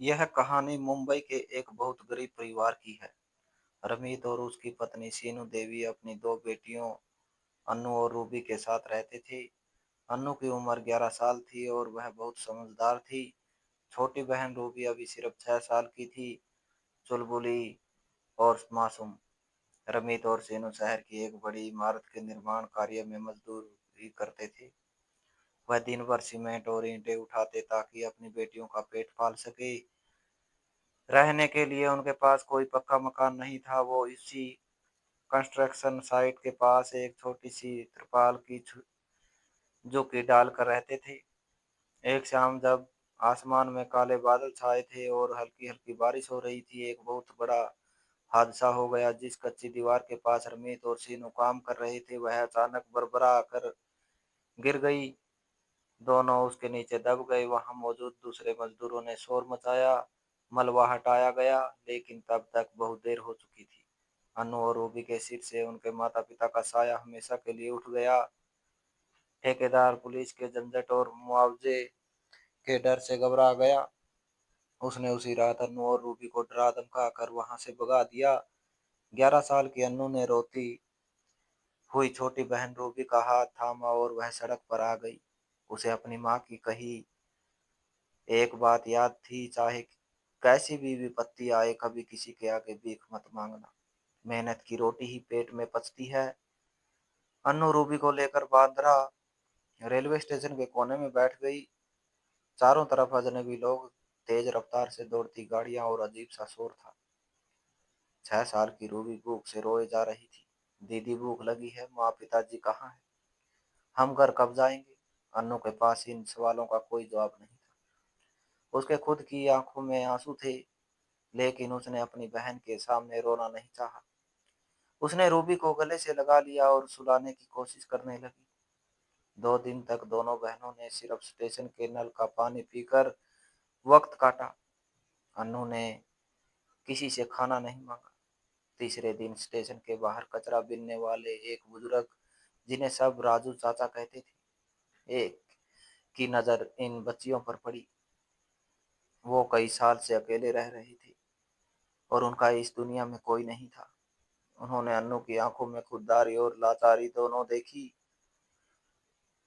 यह कहानी मुंबई के एक बहुत गरीब परिवार की है। रमीत और उसकी पत्नी सीनू देवी अपनी दो बेटियों अन्नू और रूबी के साथ रहते थे। अन्नू की उम्र 11 साल थी और वह बहुत समझदार थी। छोटी बहन रूबी अभी सिर्फ 6 साल की थी, चुलबुली और मासूम। रमीत और सीनू शहर की एक बड़ी इमारत के निर्माण कार्य में मजदूरी करते थे। वह दिन भर सीमेंट और ईंटें उठाते ताकि अपनी बेटियों का पेट पाल सके। रहने के लिए उनके पास कोई पक्का मकान नहीं था। वो इसी कंस्ट्रक्शन साइट के पास एक छोटी सी त्रिपाल की झुग्गी डालकर रहते थे। एक शाम जब आसमान में काले बादल छाए थे और हल्की हल्की बारिश हो रही थी, एक बहुत बड़ा हादसा हो गया। जिस कच्ची दीवार के पास रमीत और सीनू काम कर रहे थे, वह अचानक बरबरा कर गिर गई। दोनों उसके नीचे दब गए। वहां मौजूद दूसरे मजदूरों ने शोर मचाया, मलबा हटाया गया, लेकिन तब तक बहुत देर हो चुकी थी। अनु और रूबी के सिर से उनके माता पिता का साया हमेशा के लिए उठ गया। ठेकेदार पुलिस के झंझट और मुआवजे के डर से घबरा गया। उसने उसी रात अनु और रूबी को डरा धमका कर वहां से भगा दिया। 11 साल की अनु ने रोती हुई छोटी बहन रूबी का हाथ थामा और वह सड़क पर आ गई। उसे अपनी माँ की कही एक बात याद थी, चाहे कैसी भी विपत्ति आए, कभी किसी के आगे भीख मत मांगना। मेहनत की रोटी ही पेट में पचती है। अन्नू रूबी को लेकर बांद्रा रेलवे स्टेशन के कोने में बैठ गई। चारों तरफ अजनबी लोग, तेज रफ्तार से दौड़ती गाड़ियां और अजीब सा शोर था। 6 साल की रूबी भूख से रोए जा रही थी। दीदी भूख लगी है, माँ पिताजी कहाँ है, हम घर कब जाएंगे? अन्नू के पास इन सवालों का कोई जवाब नहीं था। उसके खुद की आंखों में आंसू थे, लेकिन उसने अपनी बहन के सामने रोना नहीं चाहा। उसने रूबी को गले से लगा लिया और सुलाने की कोशिश करने लगी। 2 दिन तक दोनों बहनों ने सिर्फ स्टेशन के नल का पानी पीकर वक्त काटा। अनु ने किसी से खाना नहीं मांगा। तीसरे दिन स्टेशन के बाहर कचरा बीनने वाले एक बुजुर्ग, जिन्हें सब राजू चाचा कहते थे, एक की नजर इन बच्चियों पर पड़ी। वो कई साल से अकेले रह रही थी और उनका इस दुनिया में कोई नहीं था। उन्होंने अन्नू की आंखों में खुददारी और लाचारी दोनों देखी।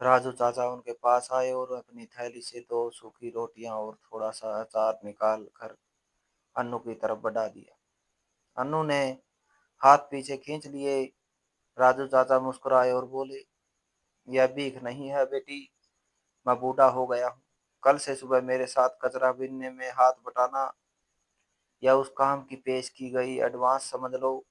राजू चाचा उनके पास आए और अपनी थैली से 2 सूखी रोटियां और थोड़ा सा अचार निकाल कर अन्नू की तरफ बढ़ा दिया। अन्नू ने हाथ पीछे खींच लिए। राजू चाचा मुस्कुराए और बोले, यह भीख नहीं है बेटी, मैं बूढ़ा हो गया हूँ। कल से सुबह मेरे साथ कचरा बीनने में हाथ बटाना या उस काम की पेश की गई एडवांस समझ लो।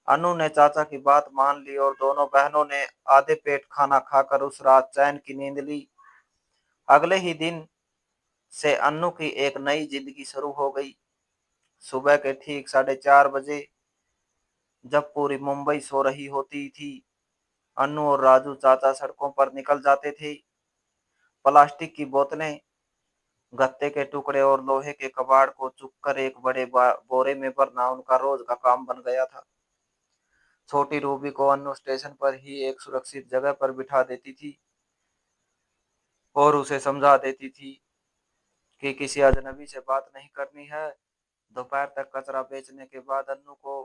अनु ने चाचा की बात मान ली और दोनों बहनों ने आधे पेट खाना खाकर उस रात चैन की नींद ली। अगले ही दिन से अन्नू की एक नई जिंदगी शुरू हो गई। सुबह के ठीक 4:30 बजे, जब पूरी मुंबई सो रही होती थी, अन्नू और राजू चाचा सड़कों पर निकल जाते थे। प्लास्टिक की बोतलें, गत्ते के टुकड़े और लोहे के कबाड़ को चुककर एक बड़े बोरे में भरना उनका रोज का काम बन गया था। छोटी रूबी को अन्नू स्टेशन पर ही एक सुरक्षित जगह पर बिठा देती थी और उसे समझा देती थी कि किसी अजनबी से बात नहीं करनी है। दोपहर तक कचरा बेचने के बाद अन्नू को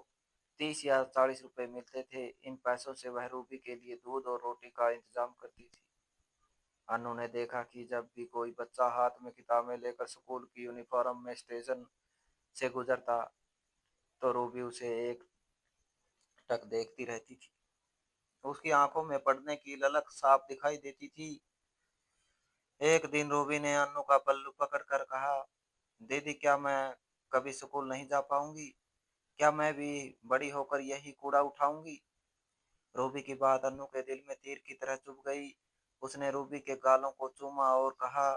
30 या 40 रुपए मिलते थे। इन पैसों से वह रूबी के लिए दूध और रोटी का इंतजाम करती थी। अनु ने देखा कि जब भी कोई बच्चा हाथ में किताबें लेकर स्कूल की यूनिफॉर्म में स्टेशन से गुजरता, तो रूबी उसे एक टक देखती रहती थी। उसकी आंखों में पढ़ने की ललक साफ दिखाई देती थी। एक दिन रूबी ने अनु का पल्लू पकड़कर कहा, दीदी क्या मैं कभी स्कूल नहीं जा पाऊंगी? क्या मैं भी बड़ी होकर यही कूड़ा उठाऊंगी? रूबी की बात अनु के दिल में तीर की तरह चुभ गई। उसने रूबी के गालों को चूमा और कहा,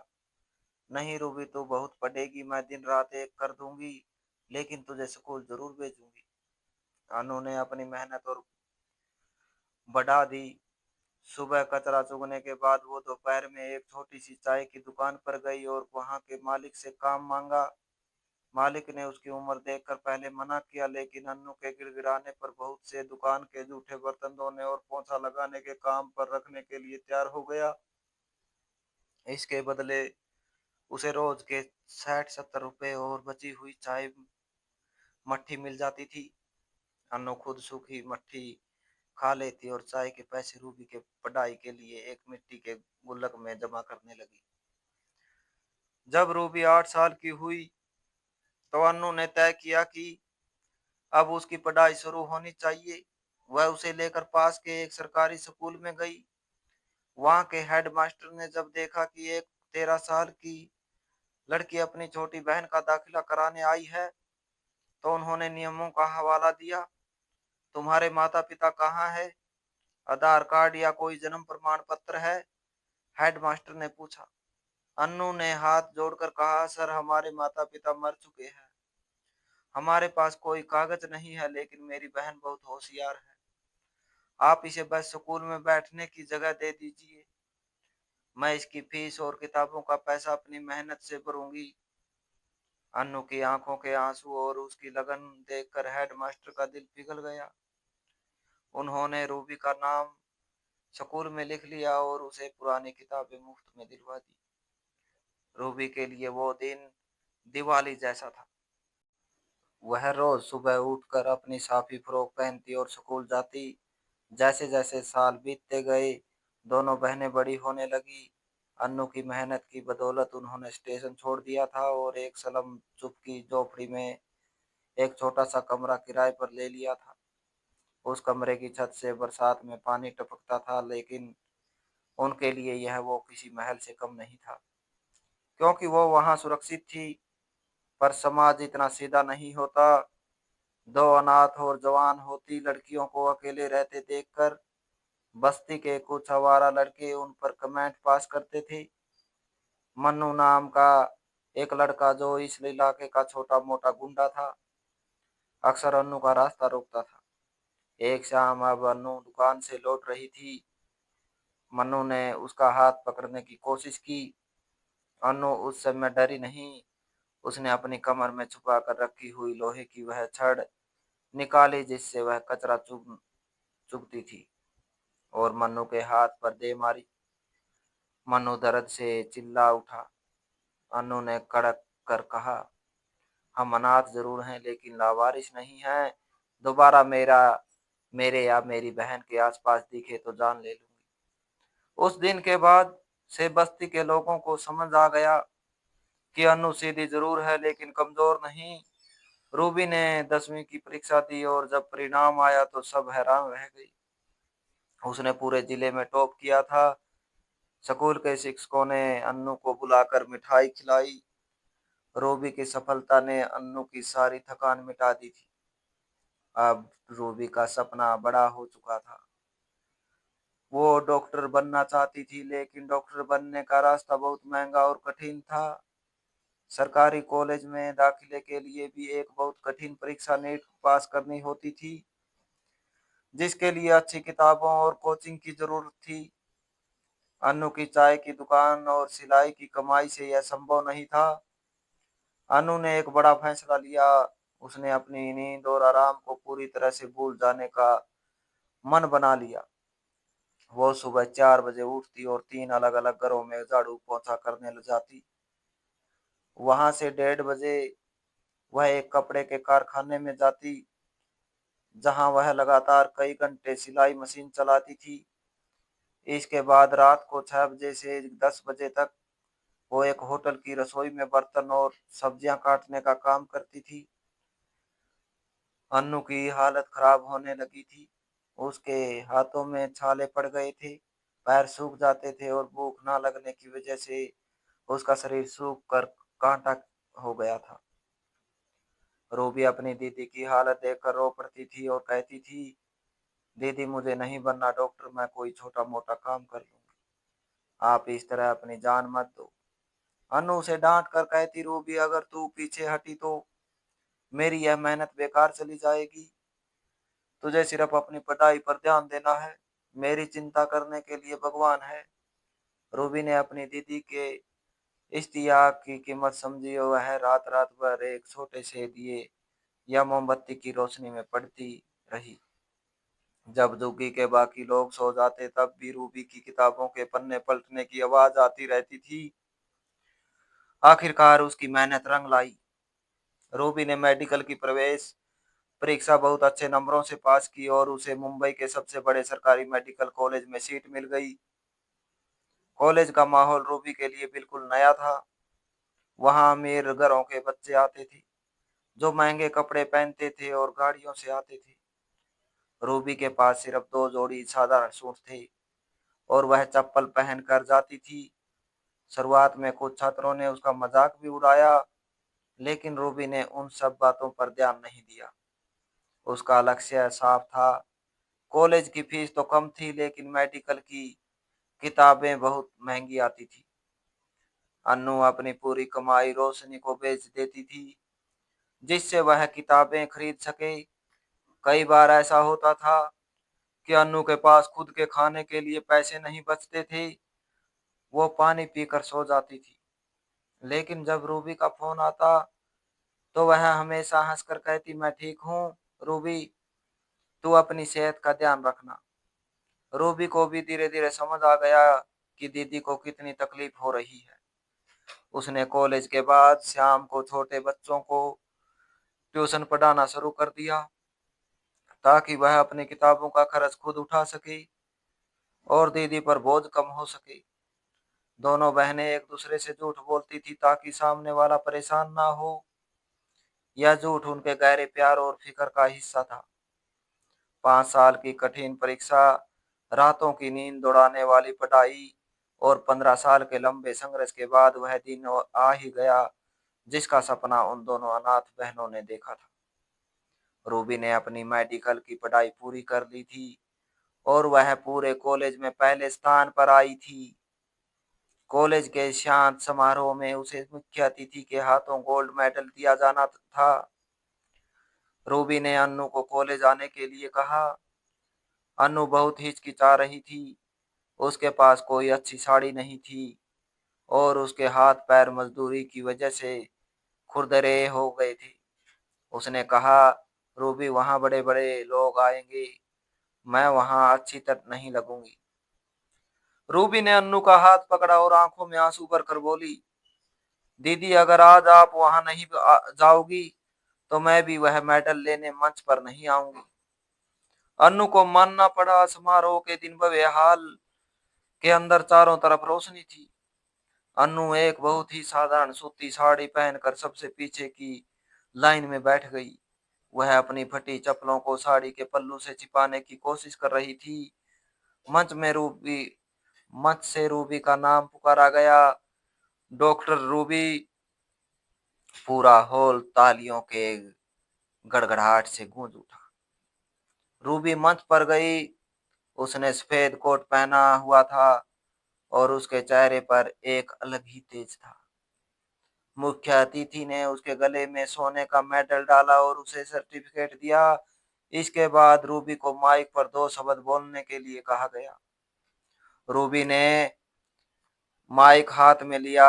नहीं रूबी, तू बहुत पढ़ेगी, मैं दिन रात एक कर दूंगी, लेकिन तुझे स्कूल जरूर भेजूंगी। अनु ने अपनी मेहनत और बढ़ा दी। सुबह कचरा चुगने के बाद वो दोपहर में एक छोटी सी चाय की दुकान पर गई और वहां के मालिक से काम मांगा। मालिक ने उसकी उम्र देखकर पहले मना किया, लेकिन अन्नू के गिड़गिड़ाने पर बहुत से दुकान के जूठे बर्तन धोने और पोंछा लगाने के काम पर रखने के लिए तैयार हो गया। इसके बदले उसे रोज के 60-70 रुपए और बची हुई चाय मट्ठी मिल जाती थी। अनु खुद सूखी मट्ठी खा लेती और चाय के पैसे रूबी के पढ़ाई के लिए एक मिट्टी के गुल्लक में जमा करने लगी। जब रूबी 8 साल की हुई तो अनु ने तय किया कि अब उसकी पढ़ाई शुरू होनी चाहिए। वह उसे लेकर पास के एक सरकारी स्कूल में गई। वहां के हेडमास्टर ने जब देखा कि एक 13 साल की लड़की अपनी छोटी बहन का दाखिला कराने आई है, तो उन्होंने नियमों का हवाला दिया। तुम्हारे माता पिता कहाँ है? आधार कार्ड या कोई जन्म प्रमाण पत्र है? हेडमास्टर ने पूछा। अन्नू ने हाथ जोड़कर कहा, सर हमारे माता पिता मर चुके हैं। हमारे पास कोई कागज नहीं है, लेकिन मेरी बहन बहुत होशियार है। आप इसे बस स्कूल में बैठने की जगह दे दीजिए। मैं इसकी फीस और किताबों का पैसा अपनी मेहनत से भरूंगी। अन्नू की आंखों के आंसू और उसकी लगन देखकर हेडमास्टर का दिल पिघल गया। उन्होंने रूबी का नाम स्कूल में लिख लिया और उसे पुरानी किताबें मुफ्त में दिलवा दी। रूबी के लिए वो दिन दिवाली जैसा था। वह रोज सुबह उठकर अपनी साफी फ्रॉक पहनती और स्कूल जाती। जैसे जैसे साल बीतते गए, दोनों बहनें बड़ी होने लगी। अन्नू की मेहनत की बदौलत उन्होंने स्टेशन छोड़ दिया था और एक सलम चुप की झोपड़ी में एक छोटा सा कमरा किराए पर ले लिया था। उस कमरे की छत से बरसात में पानी टपकता था, लेकिन उनके लिए यह वो किसी महल से कम नहीं था, क्योंकि वो वहां सुरक्षित थी। पर समाज इतना सीधा नहीं होता। दो अनाथ और जवान होती लड़कियों को अकेले रहते देखकर बस्ती के कुछ आवारा लड़के उन पर कमेंट पास करते थे। मन्नू नाम का एक लड़का, जो इस इलाके का छोटा मोटा गुंडा था, अक्सर अन्नू का रास्ता रोकता था। एक शाम अब अन्नू दुकान से लौट रही थी। मन्नू ने उसका हाथ पकड़ने की कोशिश की। अन्नू उस समय डरी नहीं। उसने अपनी कमर में छुपा कर रखी हुई लोहे की वह छड़ निकाली जिससे वह कचरा चुगती थी, और मन्नू के हाथ पर दे मारी। मन्नू दर्द से चिल्ला उठा। अन्नू ने कड़क कर कहा, हम अनाथ जरूर हैं लेकिन लावारिस नहीं हैं। दोबारा मेरे या मेरी बहन के आसपास दिखे तो जान ले लूंगी। उस दिन के बाद से बस्ती के लोगों को समझ आ गया कि अनु सीधी जरूर है लेकिन कमजोर नहीं। रूबी ने 10वीं की परीक्षा दी और जब परिणाम आया तो सब हैरान रह गई। उसने पूरे जिले में टॉप किया था। स्कूल के शिक्षकों ने अन्नू को बुलाकर मिठाई खिलाई। रूबी की सफलता ने अन्नू की सारी थकान मिटा दी थी। अब रूबी का सपना बड़ा हो चुका था। वो डॉक्टर बनना चाहती थी, लेकिन डॉक्टर बनने का रास्ता बहुत महंगा और कठिन था। सरकारी कॉलेज में दाखिले के लिए भी एक बहुत कठिन परीक्षा नीट पास करनी होती थी, जिसके लिए अच्छी किताबों और कोचिंग की जरूरत थी। अनु की चाय की दुकान और सिलाई की कमाई से यह संभव नहीं था। अनु ने एक बड़ा फैसला लिया। उसने अपनी नींद और आराम को पूरी तरह से भूल जाने का मन बना लिया। वो सुबह 4 बजे उठती और 3 अलग अलग घरों में झाड़ू पोछा करने लग जाती। वहां से 1:30 बजे वह एक कपड़े के कारखाने में जाती, जहां वह लगातार कई घंटे सिलाई मशीन चलाती थी। इसके बाद रात को 6 बजे से 10 बजे तक वो एक होटल की रसोई में बर्तन और सब्जियां काटने का काम करती थी। अन्नू की हालत खराब होने लगी थी। उसके हाथों में छाले पड़ गए थे, पैर सूख जाते थे और भूख ना लगने की वजह से उसका शरीर सूख कर कांटा हो गया था। रूबी अपनी दीदी की हालत देखकर रो पड़ती थी और कहती थी, दीदी मुझे नहीं बनना डॉक्टर, मैं कोई छोटा मोटा काम कर लूंगी। आप इस तरह अपनी जान मत दो। अनु उसे डांट कर कहती, रूबी अगर तू पीछे हटी तो मेरी यह मेहनत बेकार चली जाएगी। तुझे सिर्फ अपनी पढ़ाई पर ध्यान देना है। मेरी चिंता करने के लिए भगवान है। रूबी ने अपनी दीदी के इश्तियाक की कीमत समझी और वह रात रात भर एक छोटे से दिए या मोमबत्ती की रोशनी में पढ़ती रही। जब दुग्गी के बाकी लोग सो जाते तब भी रूबी की किताबों के पन्ने पलटने की आवाज आती रहती थी। आखिरकार उसकी मेहनत रंग लाई। रूबी ने मेडिकल की प्रवेश परीक्षा बहुत अच्छे नंबरों से पास की और उसे मुंबई के सबसे बड़े सरकारी मेडिकल कॉलेज में सीट मिल गई। कॉलेज का माहौल रूबी के लिए बिल्कुल नया था। वहां अमीर घरों के बच्चे आते थे जो महंगे कपड़े पहनते थे और गाड़ियों से आते थे। रूबी के पास सिर्फ दो जोड़ी साधारण सूट थे और वह चप्पल पहन कर जाती थी। शुरुआत में कुछ छात्रों ने उसका मजाक भी उड़ाया, लेकिन रूबी ने उन सब बातों पर ध्यान नहीं दिया। उसका लक्ष्य साफ था। कॉलेज की फीस तो कम थी, लेकिन मेडिकल की किताबें बहुत महंगी आती थी। अन्नू अपनी पूरी कमाई रोशनी को बेच देती थी, जिससे वह किताबें खरीद सके। कई बार ऐसा होता था कि अन्नू के पास खुद के खाने के लिए पैसे नहीं बचते थे। वो पानी पीकर सो जाती थी। लेकिन जब रूबी का फोन आता तो वह हमेशा हंसकर कहती, मैं ठीक हूँ रूबी, तू अपनी सेहत का ध्यान रखना। रूबी को भी धीरे धीरे समझ आ गया कि दीदी को कितनी तकलीफ हो रही है। उसने कॉलेज के बाद शाम को छोटे बच्चों को ट्यूशन पढ़ाना शुरू कर दिया, ताकि वह अपनी किताबों का खर्च खुद उठा सके और दीदी पर बोझ कम हो सके। दोनों बहनें एक दूसरे से झूठ बोलती थी ताकि सामने वाला परेशान ना हो। यह झूठ उनके गहरे प्यार और फिक्र का हिस्सा था। 5 साल की कठिन परीक्षा, रातों की नींद उड़ाने वाली पढ़ाई और 15 साल के लंबे संघर्ष के बाद वह दिन आ ही गया जिसका सपना उन दोनों अनाथ बहनों ने देखा था। रूबी ने अपनी मेडिकल की पढ़ाई पूरी कर ली थी और वह पूरे कॉलेज में पहले स्थान पर आई थी। कॉलेज के शांत समारोह में उसे मुख्य अतिथि के हाथों गोल्ड मेडल दिया जाना था। रूबी ने अन्नू को कॉलेज आने के लिए कहा। अन्नू बहुत हिचकिचा रही थी। उसके पास कोई अच्छी साड़ी नहीं थी और उसके हाथ पैर मजदूरी की वजह से खुरदरे हो गए थे। उसने कहा, रूबी, वहाँ बड़े बड़े लोग आएंगे, मैं वहाँ अच्छी तरह नहीं लगूंगी। रूबी ने अन्नू का हाथ पकड़ा और आंखों में आंसू भरकर बोली, दीदी, अगर आज आप वहाँ नहीं जाओगी तो मैं भी वह मेडल लेने मंच पर नहीं आऊंगी। अन्नू को मानना पड़ा। समारोह के दिन भव्य हाल के अंदर चारों तरफ रोशनी थी। अन्नू एक बहुत ही साधारण सूती साड़ी पहनकर सबसे पीछे की लाइन में बैठ गई। वह अपनी फटी चप्पलों को साड़ी के पल्लू से छिपाने की कोशिश कर रही थी। मंच में रूबी मंच से रूबी का नाम पुकारा गया, डॉक्टर रूबी। पूरा हॉल तालियों के गड़गड़ाहट से गूंज उठा। रूबी मंच पर गई। उसने सफेद कोट पहना हुआ था और उसके चेहरे पर एक अलग ही तेज था। मुख्य अतिथि ने उसके गले में सोने का मेडल डाला और उसे सर्टिफिकेट दिया। इसके बाद रूबी को माइक पर दो शब्द बोलने के लिए कहा गया। रूबी ने माइक हाथ में लिया।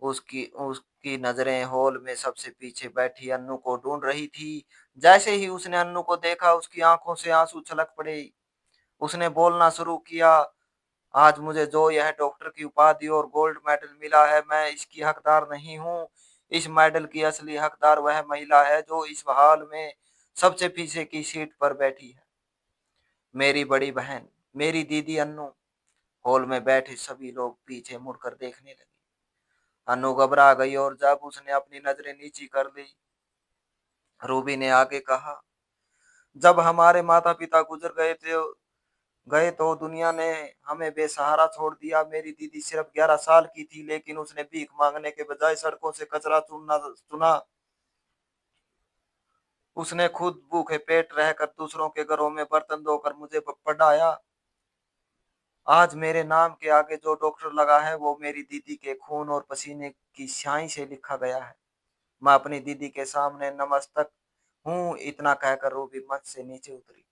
उसकी उसकी नजरें हॉल में सबसे पीछे बैठी अन्नू को ढूंढ रही थी। जैसे ही उसने अन्नू को देखा, उसकी आंखों से आंसू छलक पड़े। उसने बोलना शुरू किया, आज मुझे जो यह डॉक्टर की उपाधि और गोल्ड मेडल मिला है, मैं इसकी हकदार नहीं हूँ। इस मेडल की असली हकदार वह महिला है जो इस हाल में सबसे पीछे की सीट पर बैठी है, मेरी बड़ी बहन, मेरी दीदी अन्नू। हॉल में बैठे सभी लोग पीछे मुड़कर देखने लगे। अनु घबरा गई और जब उसने अपनी नजरें नीची कर ली, रूबी ने आगे कहा, जब हमारे माता पिता गुजर गए तो दुनिया ने हमें बेसहारा छोड़ दिया। मेरी दीदी सिर्फ 11 साल की थी, लेकिन उसने भीख मांगने के बजाय सड़कों से कचरा चुनना चुना। उसने खुद भूखे पेट रहकर दूसरों के घरों में बर्तन धोकर मुझे पढ़ाया। आज मेरे नाम के आगे जो डॉक्टर लगा है वो मेरी दीदी के खून और पसीने की स्याही से लिखा गया है। मैं अपनी दीदी के सामने नमस्तक हूँ। इतना कहकर रूबी मंच से नीचे उतरी।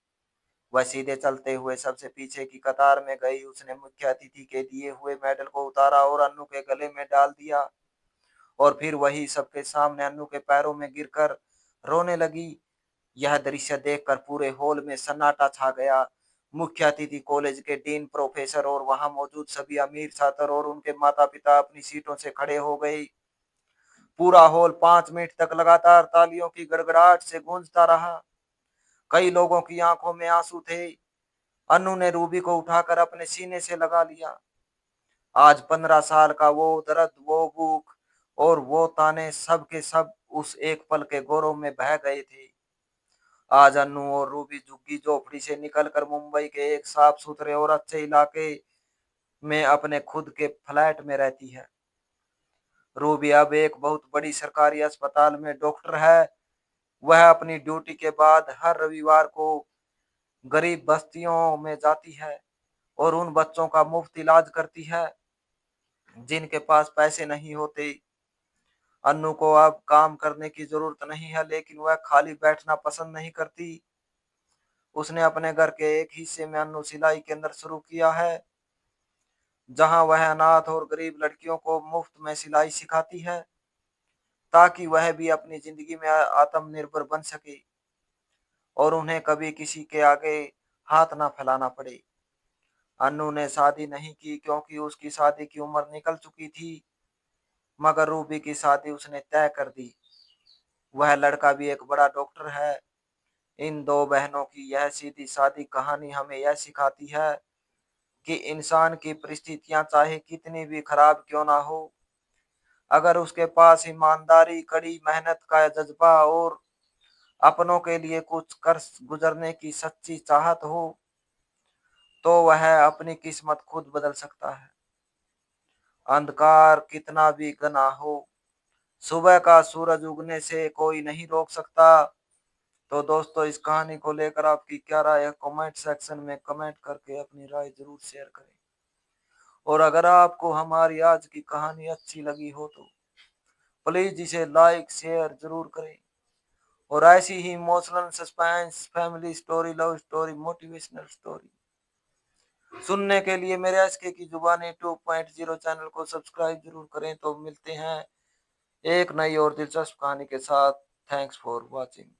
वह सीधे चलते हुए सबसे पीछे की कतार में गई। उसने मुख्य अतिथि के दिए हुए मेडल को उतारा और अन्नू के गले में डाल दिया और फिर वही सबके सामने अन्नू के पैरों में गिरकर रोने लगी। यह दृश्य देखकर पूरे हॉल में सन्नाटा छा गया। मुख्य अतिथि, कॉलेज के डीन, प्रोफेसर और वहां मौजूद सभी अमीर छात्र और उनके माता पिता अपनी सीटों से खड़े हो गए। पूरा हॉल 5 मिनट तक लगातार तालियों की गड़गड़ाहट से गूंजता रहा। कई लोगों की आंखों में आंसू थे। अनु ने रूबी को उठाकर अपने सीने से लगा लिया। आज 15 साल का वो दर्द, वो भूख और वो ताने सब के सब उस एक पल के गौरव में बह गए थे। आज अन्नू और रूबी झुग्गी झोपड़ी से निकलकर मुंबई के एक साफ सुथरे और अच्छे इलाके में अपने खुद के फ्लैट में रहती है। रूबी अब एक बहुत बड़ी सरकारी अस्पताल में डॉक्टर है। वह अपनी ड्यूटी के बाद हर रविवार को गरीब बस्तियों में जाती है और उन बच्चों का मुफ्त इलाज करती है जिनके पास पैसे नहीं होते। अन्नू को अब काम करने की जरूरत नहीं है, लेकिन वह खाली बैठना पसंद नहीं करती। उसने अपने घर के एक हिस्से में अन्नू सिलाई केंद्र शुरू किया है, जहां वह अनाथ और गरीब लड़कियों को मुफ्त में सिलाई सिखाती है ताकि वह भी अपनी जिंदगी में आत्मनिर्भर बन सके और उन्हें कभी किसी के आगे हाथ ना फैलाना पड़े। अन्नू ने शादी नहीं की क्योंकि उसकी शादी की उम्र निकल चुकी थी, मगर रूबी की शादी उसने तय कर दी। वह लड़का भी एक बड़ा डॉक्टर है। इन दो बहनों की यह सीधी सादी कहानी हमें यह सिखाती है कि इंसान की परिस्थितियां चाहे कितनी भी खराब क्यों ना हो, अगर उसके पास ईमानदारी, कड़ी मेहनत का जज्बा और अपनों के लिए कुछ कर गुजरने की सच्ची चाहत हो, तो वह अपनी किस्मत खुद बदल सकता है। अंधकार कितना भी घना हो, सुबह का सूरज उगने से कोई नहीं रोक सकता। तो दोस्तों, इस कहानी को लेकर आपकी क्या राय है? कमेंट सेक्शन में कमेंट करके अपनी राय जरूर शेयर करें। और अगर आपको हमारी आज की कहानी अच्छी लगी हो तो प्लीज इसे लाइक शेयर जरूर करें। और ऐसी ही emotional, suspense, family story, love story, motivational story सुनने के लिए मेरे एसके की जुबानी 2.0 चैनल को सब्सक्राइब जरूर करें। तो मिलते हैं एक नई और दिलचस्प कहानी के साथ। Thanks for watching.